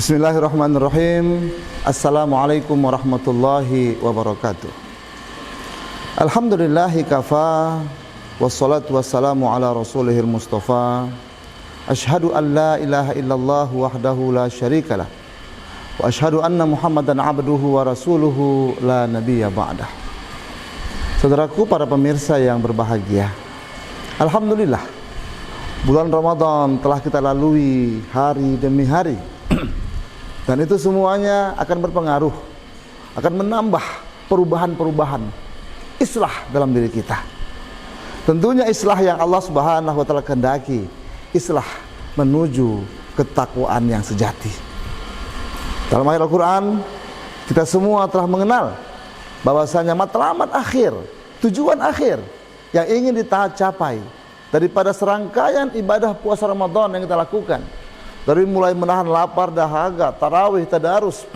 Bismillahirrahmanirrahim. Assalamualaikum warahmatullahi wabarakatuh. Alhamdulillahi kafa, wassalatu wassalamu ala rasulihil mustafa. Ashhadu an la ilaha illallah wahdahu la syarikalah, wa ashhadu anna muhammadan abduhu wa rasuluhu la nabiyya ba'dah. Saudaraku, para pemirsa yang berbahagia, alhamdulillah, bulan Ramadan telah kita lalui hari demi hari. Dan itu semuanya akan berpengaruh, akan menambah perubahan-perubahan islah dalam diri kita. Tentunya islah yang Allah Subhanahu wa taala kehendaki, islah menuju ketakwaan yang sejati. Dalam ayat Al-Qur'an, kita semua telah mengenal bahwasanya matlamat akhir, tujuan akhir yang ingin capai daripada serangkaian ibadah puasa Ramadan yang kita lakukan, dari mulai menahan lapar, dahaga, tarawih, tadarus,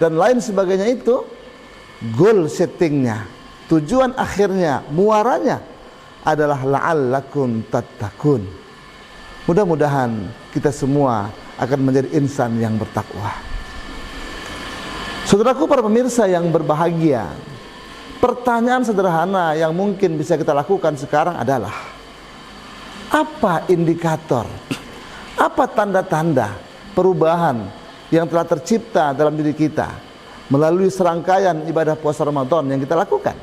dan lain sebagainya, itu goal settingnya, tujuan akhirnya, muaranya adalah la'allakum tattaqun. Mudah-mudahan kita semua akan menjadi insan yang bertakwa. Saudaraku, para pemirsa yang berbahagia, pertanyaan sederhana yang mungkin bisa kita lakukan sekarang adalah, apa indikator, apa tanda-tanda perubahan yang telah tercipta dalam diri kita melalui serangkaian ibadah puasa Ramadan yang kita lakukan?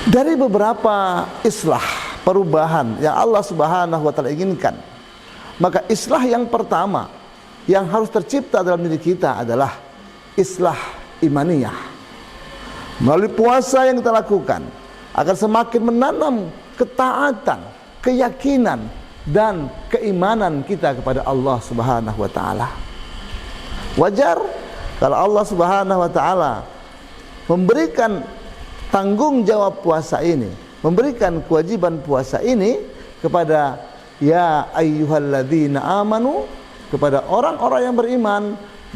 Dari beberapa islah perubahan yang Allah Subhanahu wa taala inginkan, maka islah yang pertama yang harus tercipta dalam diri kita adalah islah imaniyah. Melalui puasa yang kita lakukan akan semakin menanam ketaatan, keyakinan dan keimanan kita kepada Allah Subhanahu wa taala. Wajar kalau Allah Subhanahu wa taala memberikan tanggung jawab puasa ini, memberikan kewajiban puasa ini kepada ya ayyuhalladzina amanu, kepada orang-orang yang beriman,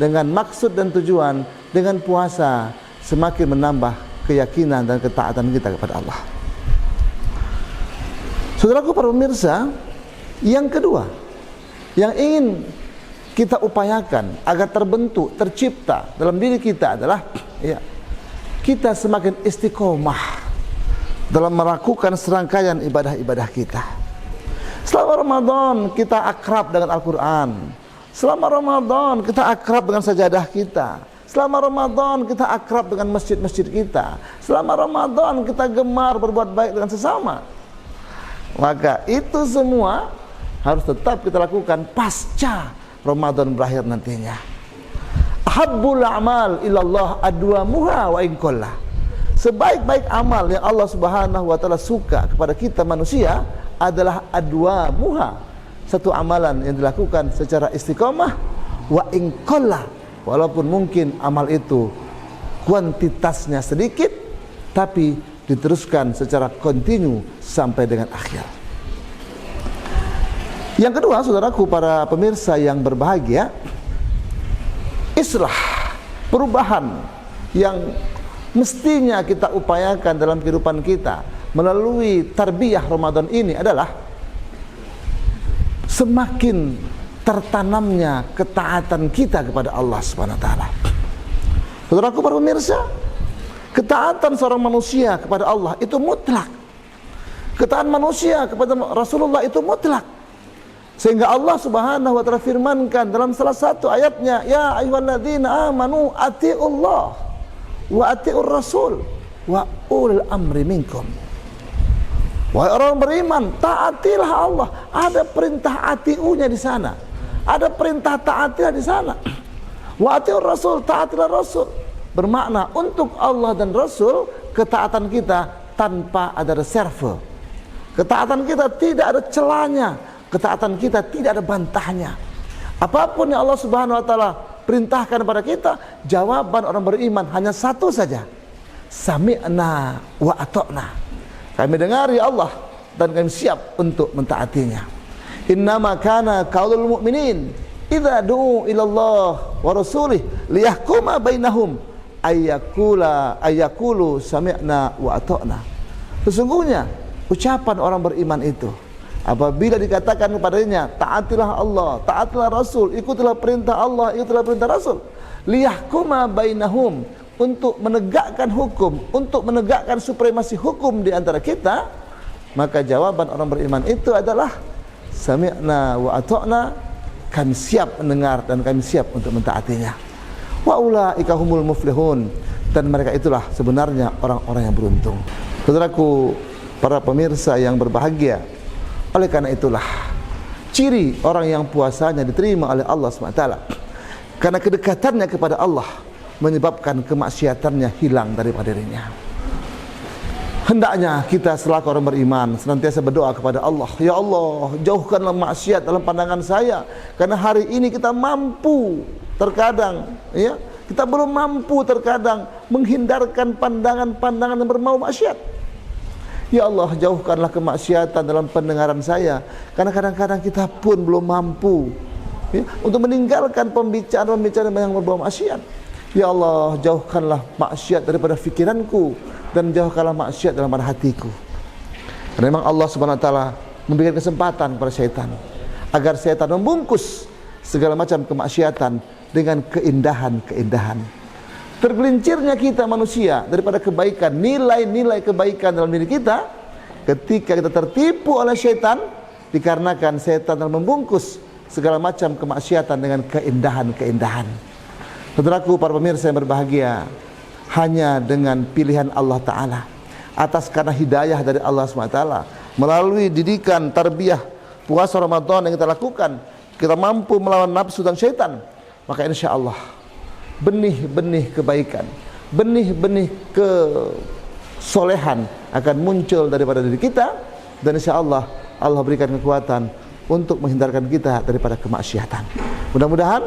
dengan maksud dan tujuan dengan puasa semakin menambah keyakinan dan ketaatan kita kepada Allah. Saudaraku, para pemirsa, yang kedua yang ingin kita upayakan agar terbentuk, tercipta dalam diri kita adalah kita semakin istiqomah dalam melakukan serangkaian ibadah-ibadah kita. Selama Ramadan kita akrab dengan Al-Quran, selama Ramadan kita akrab dengan sajadah kita, selama Ramadan kita akrab dengan masjid-masjid kita, selama Ramadan kita gemar berbuat baik dengan sesama. Maka itu semua harus tetap kita lakukan pasca Ramadan berakhir nantinya. Ahabbul a'mal ilallah adwamuha wa in qalla. Sebaik-baik amal yang Allah Subhanahu wa taala suka kepada kita manusia adalah adwamuha, satu amalan yang dilakukan secara istiqomah, wa in qalla, walaupun mungkin amal itu kuantitasnya sedikit tapi diteruskan secara kontinu sampai dengan akhir. Yang kedua, saudaraku, para pemirsa yang berbahagia, islah, perubahan yang mestinya kita upayakan dalam kehidupan kita melalui tarbiyah Ramadan ini adalah semakin tertanamnya ketaatan kita kepada Allah Subhanahu wa taala. Saudaraku, para pemirsa, ketaatan seorang manusia kepada Allah itu mutlak. Ketaatan manusia kepada Rasulullah itu mutlak. Sehingga Allah Subhanahu wa taala firmankan dalam salah satu ayatnya, ya ayyuhalladzina amanu atiiullah wa atiiur rasul wa ulil amri minkum. Wahai orang beriman, taatilah Allah. Ada perintah atiunya di sana. Ada perintah taatilah di sana. Wa atiiur rasul, taatilah rasul. Bermakna untuk Allah dan Rasul ketaatan kita tanpa ada reserve. Ketaatan kita tidak ada celahnya, ketaatan kita tidak ada bantahnya. Apapun yang Allah Subhanahu wa taala perintahkan kepada kita, jawaban orang beriman hanya satu saja. Sami'na wa ata'na. Kami dengari Allah dan kami siap untuk mentaatinya. Innama kana qaulul mu'minin idza du'u ila Allah wa rasulih liyahkuma bainahum ayyakulu sami'na wa ata'na. Sesungguhnya ucapan orang beriman itu Apabila dikatakan kepadanya, taatilah Allah, taatilah Rasul, ikutilah perintah Allah, ikutilah perintah Rasul, liyahkuma bainahum, untuk menegakkan hukum, untuk menegakkan supremasi hukum di antara kita, maka jawaban orang beriman itu adalah sami'na wa ata'na, kami siap mendengar dan kami siap untuk mentaatinya. Wa ulaika humul muflihun, dan mereka itulah sebenarnya orang-orang yang beruntung. Saudaraku, para pemirsa yang berbahagia, oleh karena itulah ciri orang yang puasanya diterima oleh Allah SWT, karena kedekatannya kepada Allah menyebabkan kemaksiatannya hilang daripada dirinya. Hendaknya kita selaku orang beriman senantiasa berdoa kepada Allah, ya Allah, jauhkanlah maksiat dalam pandangan saya, karena hari ini kita mampu terkadang, ya, kita belum mampu terkadang menghindarkan pandangan-pandangan yang berbau maksiat. Ya Allah, jauhkanlah kemaksiatan dalam pendengaran saya, karena kadang-kadang kita pun belum mampu, ya, untuk meninggalkan pembicaraan-pembicaraan yang berbau maksiat. Ya Allah, jauhkanlah maksiat daripada fikiranku, dan jauhkanlah maksiat dalam hatiku. Karena memang Allah Subhanahu wa taala memberikan kesempatan kepada syaitan agar syaitan membungkus segala macam kemaksiatan dengan keindahan-keindahan. Tergelincirnya kita manusia daripada kebaikan, nilai-nilai kebaikan dalam diri kita, ketika kita tertipu oleh syaitan, dikarenakan syaitan telah membungkus segala macam kemaksiatan dengan keindahan-keindahan. Saudaraku, para pemirsa yang berbahagia, hanya dengan pilihan Allah Ta'ala, atas karena hidayah dari Allah SWT, melalui didikan tarbiyah puasa Ramadan yang kita lakukan, kita mampu melawan nafsu dan syaitan, maka insya Allah benih-benih kebaikan, benih-benih kesolehan akan muncul daripada diri kita, dan insya Allah Allah berikan kekuatan untuk menghindarkan kita daripada kemaksiatan. Mudah-mudahan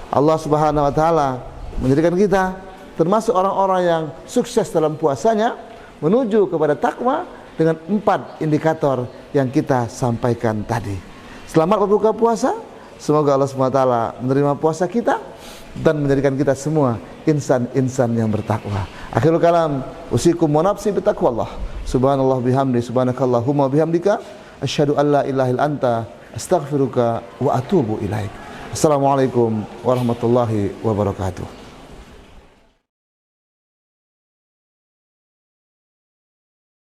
Allah Subhanahu wa taala menjadikan kita termasuk orang-orang yang sukses dalam puasanya menuju kepada takwa dengan 4 indikator yang kita sampaikan tadi. Selamat berbuka puasa. Semoga Allah Subhanahu wa taala menerima puasa kita dan menjadikan kita semua insan-insan yang bertakwa. Akhirul kalam, usikum wa nafsi bitaqwallah. Subhanallah bihamdi, subhanakallahumma bihamdika, asyhadu an la ilaha illa anta, astaghfiruka wa atubu ilaik. Assalamualaikum warahmatullahi wabarakatuh.